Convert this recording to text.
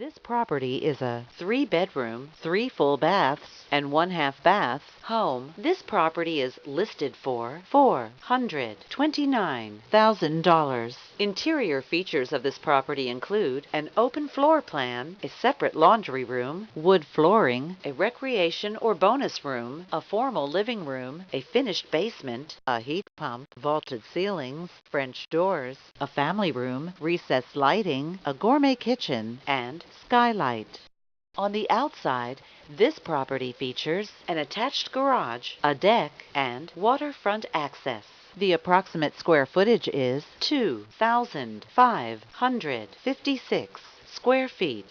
This property is a 3-bedroom, 3 full baths, and 1/2 bath home. This property is listed for $429,000. Interior features of this property include an open floor plan, a separate laundry room, wood flooring, a recreation or bonus room, a formal living room, a finished basement, a heat pump, vaulted ceilings, French doors, a family room, recessed lighting, a gourmet kitchen, and skylight. On the outside, this property features an attached garage, a deck, and waterfront access. The approximate square footage is 2,556 square feet.